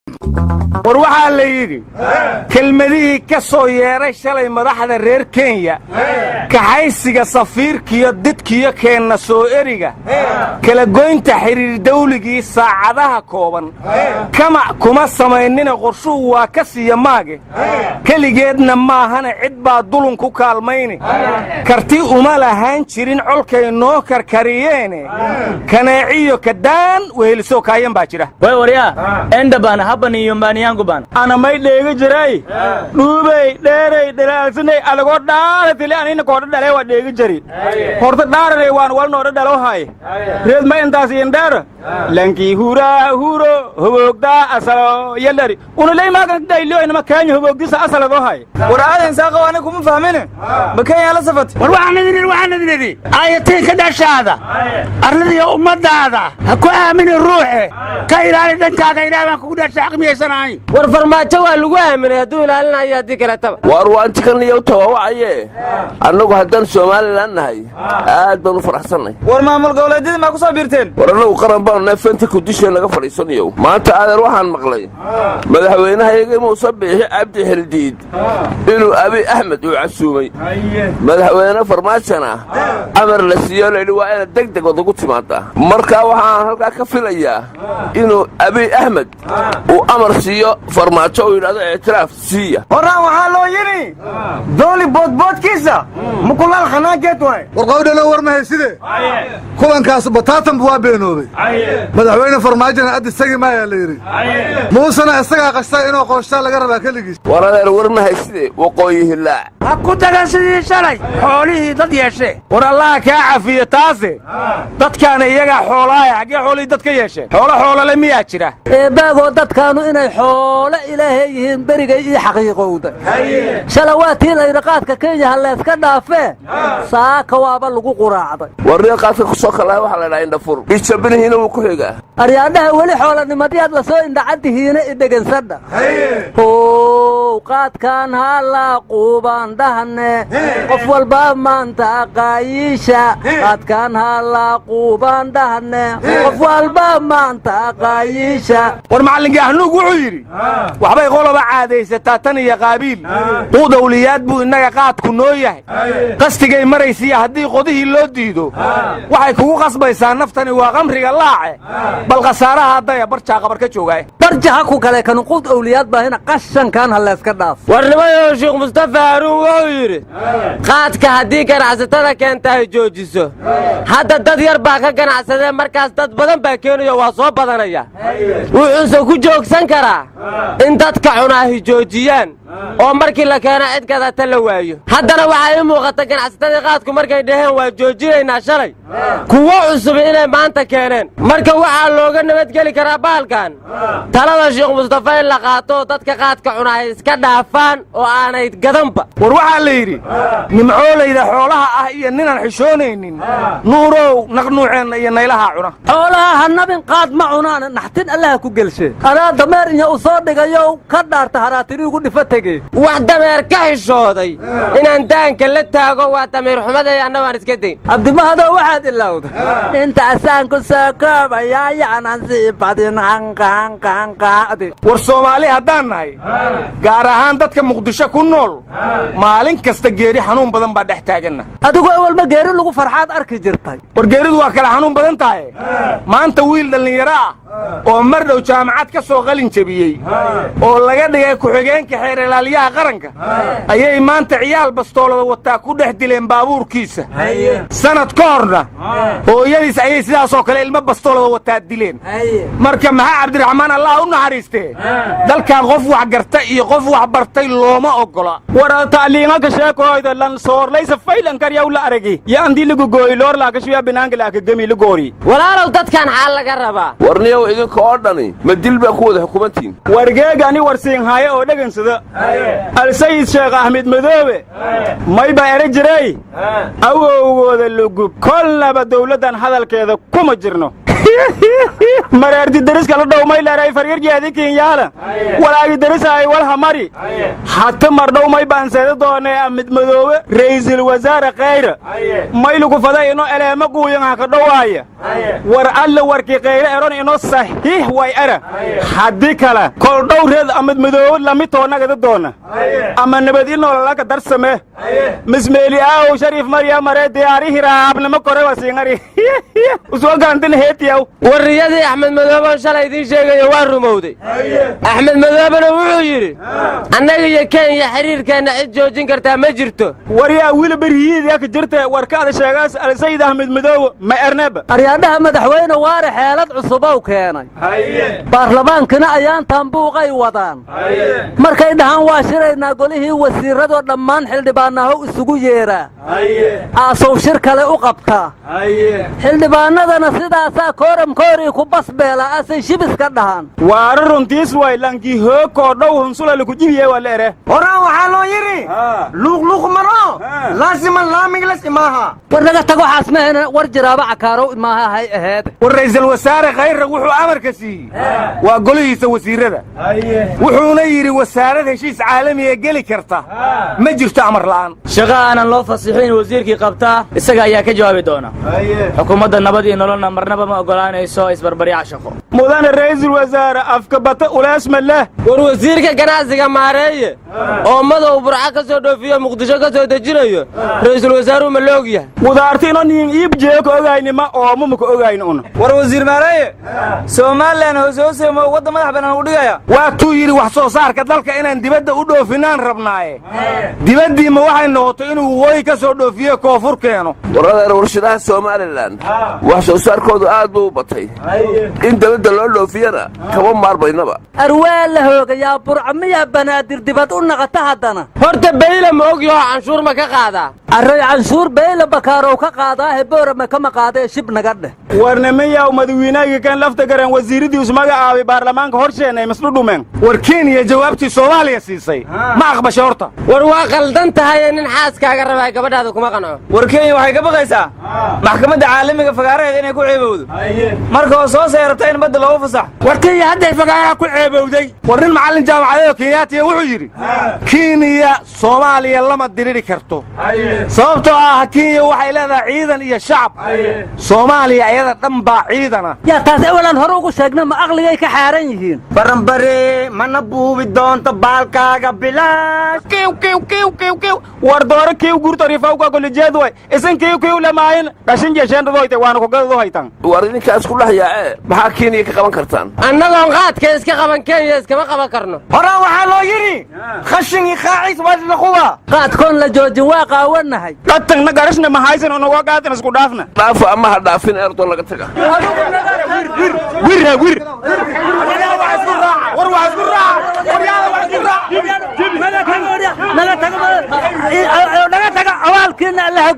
waxaa la yidhi kelmadihii ka soo yeeray shalay madaxda reer Kenya kaxaysiga safiirkiyo didkiyo keenna soo eriga kala goynta xiriir dawligii saacadaha kooban kama kuma samaynina qorshuhu waa ka siiya maage keligeedna maahana cid baa dulun ku kaalmayni karti uma lahaan jirin colkay noo karkariyeene kaneeciyo kadaan wehelisoo kaayan baa jira way waryaa enda baan haban iyo maaniyaangu baan ana may dheega jiray dhuubay dheeray dhalaalsanay adagoo dhaalatile anina koodha dhalee waa dheega jari horta dhaaranay waan walnoodha dhalo hay reed ma intaas indheera lankii huraa huro hubogdaa asalo yaldhari unuley maagan daylio inama kaanya hubogdisa asaladoo hay war aadan saaqo aniga kuma fahmine ma kenya la safat war waxaan idin aayatiin ka dhashaada arladiyo ummadaada ha ku aamini ruuxe ka ilaali dhankaaga ilaahay baan kugu dhasha xaqmiyaysanaahay war farmaajo waa lagu aaminay hadduu ilaalinayo haddii kaletaba war waanti kan iyo tawawacaye annagu haddaan Soomaaliland nahay aad baan u faraxsanay war maamul goboleedyada ma ku soo biirteen war annagu qaran baan neefanta ku dishay laga fadhiisanayo maanta adeer waxaan maqlay madaxweynaha Muuse Biixi Cabdi Xildiid inuu Abiy Ahmed uu casuumay madaxweyne farmaajana amar la siiyay leeyahay waa in degdeg ugu timaada marka waxaan halka ka filayaa inuu Abiy Ahmed uu amar siiyo farmaajo uu yiraahdo اعتراف siiya waraan waxa loo yiri dooli boodkiisa mukulaal xanaajeed way warqowdana warmahay sidee kulankaas bataatan waa beenoobay madaxweyne farmaajana ad isagii ma yaa leeyri muusana isaga qashtay inuu qorshe laga rabaa kaligiis waradeer warmahay sidee waqooyihi laa ha ku tagan sidii shalay xoolihii dad yeeshay war Allah ka cafiyo taasi dadkaan iyaga xoolaha xagee xoolihii dadka yeeshay xoolo la miyaa jira baago dadkaanu inay xoolo ilaahay yihiin berigay iyo xaqiiqowda shalawaatii la yiraqaadka Kenya hal iska dhaafee saaka waaba lagu quraacday warriiqaadka ku soo kala waxa la ilaa indhafur bishabinihiina uu ku xiga aryaadaha wali xoolanimadiyad la soo indhacantihiina idhegansada qaadkan hala quuban dahne qof walba maanta qaayisha qaadkan hala quuban dahne qof walba maanta qaayisha war macallinka ahnuug wuxuu yiri waxbay qoloba caadaysataa tan iyo qaabiil uu dawliyaad buu inaga qaadku noo yahay qastigay maraysiya haddii qodihii loo diido waxay kugu qasbaysaa naftani waa qamriga laace bal khasaaraha haddaya barjaa qabar ka joogaay barjaha ku kale kan qud awliyaad baahina qashankan hal iska dhaaf warnimayo Sheekh Mustafa Haruun wuxuu yiri qaadka haddii ganacsatada keentay joojiso hadda dad yar baa ka ganacsadeen markaas dad badan baa keenayo waa soo badanaya wuxuu ku joogsan karaa in dadka cunaahi joojiyaan oo markii la keeno cid kadata la waayo haddana waxa muuqata ganacsatada qaadku markay dhaheen waa joojinaynaa shalay kuwa cusub inay maanta keeneen marka waxa looga nabad gali karaa baalkan talada Sheekh Mustafa in la qaato dadka qaadka cunaahi iska dhaafaan oo aanay gadanba war waxa la yiri nimcoolayda xoolaha ah iyo ninaan xishoonaynin nuurow naqnuuceen iyo naylaha cuna xoolaha nabin qaad ma cunaan naxtin Allah ku gelshay ana dameer iyo soo dhigayo ka dhaarta haraatiri ugu dhifatay wax dameer ka xishooday inaan daanka la taago waa dameer xumaday annabaan iska dayn abdimahado waxaad ilowday inta asaan ku soo koobaya yaanan si badin qaadi war Soomaali haddaan nahay gaar ahaan dadka Muqdisho ku nool maalin kasta geeri xanuun badan baa dhex taaganna adigu awal ma geeri lagu farxaad arki jirtay war geeridu waa kala xanuun badan tahay maanta wiil dhalinyaro ah oo mar dhow jaamacad ka soo qalin jabiyay oo laga dhigay ku xigeenka xeer ilaaliyaha qaranka ayay maanta ciyaal bastoolada wataa ku dhex dileen baabuurkiisa sanad ka horna hooyadiis ayay sidaas oo kale ilmo bastoolada wataa dileen marka maxaa Cabdiraxmaan Allah u naxariistay dalkan qof wax garta iyo qof wax bartay looma ogola war taaliinga ka sheekooyda lan soor laysa faylan kariya ula aragi ya andi lagu gooy loor la ka shiya binaanka la ka gami la goori walaalow dadkan xal laga rabaa warniyow idinka oo dhani ma dilba ku wada xukumantiin wargeegani warsiin haaye oo dhagansada al-Sayyid Sheekh Ahmed Madoobe may baa era jiray awowgooda lugub kollaba dawladan hadalkeeda kuma jirno mareerti dariska la dhowmay leeray faryarjeedi kinyaala walaagi darisa ay wal hamari hatta mardhowmay baanseeda doonay amid madoobe ra'iisul wasaare khayra maylugu faday inoo eleema guuyan ha ka dhowaaya war alla warkii khayra eron inoo saxiix way ara haddii kale kol dhowreed amid madoobe lamitoonagada doona ama nabad inoololaka darsame mismeeli aaw shariif marya maree diyaarihi raabnimo kore wasiingari usoo gaantin heetiyaw warriyadii axmed madooban shalay idiin sheegayo waa rumowday axmed madoobena wuxuu yidhi annaga iyo kenya xiriirkeenna cid joojin kartaa ma jirto waryaa wiliba riyiidya ka jirta warkaada sheegaas alsayid axmed madoobe ma erneba aryaadhaha madaxweyne waare xeelad cusubow keenay baarlamaankina ayaan taambuuqay wadaan markay dhahaan waa shiraynaa golihii wasiirradoo dhammaan xildhibaanahow isugu yeeraa aasow shir kale u qabtaa xildhibaanadana sidaasaa kooramkoorii ku basbeela asay shibiska dhahaan waara runtiis way lankii hoogkoo dhow hunsulali ku jibiye waa leere horaan waxaa loo yidhi luuqluuq maro laasiman laamiglas imaaha war naga tago xaasmahena war jiraaba cakaarow imaaha hay aheed war ra'iisul wasaare khayra wuxuu amarka siiyey waa golihiisa wasiirrada wuxuuna yidhi wasaarad heshiis caalamiga geli karta ma jirto amar la'aan shaqa aanan loo fasixin wasiirkii qabtaa isaga ayaa ka jawaabi doona xukuumadda nabad iyo nololna marnaba ma ogolaanayso isbarbaryaca shaqo mudane ra'iisul wasaare afka bata uleesma leh war wasiirka ganacsiga maareeye oo madow burca ka soo dhoofiyo muqdisho ka soo dejinayo ra'iisul wasaaruhu ma loog yahay wudaarti ino niin iib jee ka ogaynima oomo ma ka ogayn una war wasiir maareeye somalilan hoosooseemo wadda madax bannaan u dhigaya waa tuu yidhi wax soo saarka dalka inaan dibadda u dhoofinaan rabnaaye dibaddiima waxay noqotay inuu wooyi ka soo dhoofiyo koonfur keeno waradeer warshadaha somalilan wax soo saarkoodu aad buu u batay in dabadda loo dhoofiyana kama maarmaynaba arwaa la hoogayaa burca miyaa banaadir dibad u naqata haddana horta bayle ma og yaho canshuur ma ka qaadaa array canshuur bayle bakaarow ka qaadaa heboorama kama qaadee shib naga dheh warnimiyaw madawiinayga kan lafta garan wasiiradiisu magacaabay baarlamaanka horsheenay masdhudhumeen war kenya jawaabtii soomaaliya siisay ma aqbasha horta war waa qaldan tahaye nin xaaskaaga rabaa gabadhaada kuma qanco war kenya waxay ka baqaysaa maxkamadda caalamiga fagaaraheeda inay ku ceebowdo marka oo soo seeratay in badda loogu fasax war kenya hadday fagaaraha ku ceebowday war nin macallin jaamacadeed oo kenyaatiya wuxuu yidhi kenya soomaaliya lama diriri karto sababtoo ah kenya waxay leedahay ciidan iyo shacab soomaaliya ayada dhan baa ciidana yaa taas ewalan hore ugu sheegna ma aqligay ka xaaran yihiin baranbare mana buubi doonto baalkaaga bilaash war doore kiiw gurtorifawka kolijeedway isan kiiw lamaayin dhashin jeesheendhadoyte waana kugadado haytan war idinkaas ku dhex yaacee maxaa kenya ka qaban kartaan annagoon qaadka iska qaban kenya iskama qaban karno horaan waxaa loo yidhi khashinkii qaaciis waadlaquba qaadkoon la joojin waa qaawanahay dhatagna garashna mahaysan unaga qaatan isku dhaafna dhaafa ama ha dhaafin erdoon laga taga naga taga awaalkiina allaha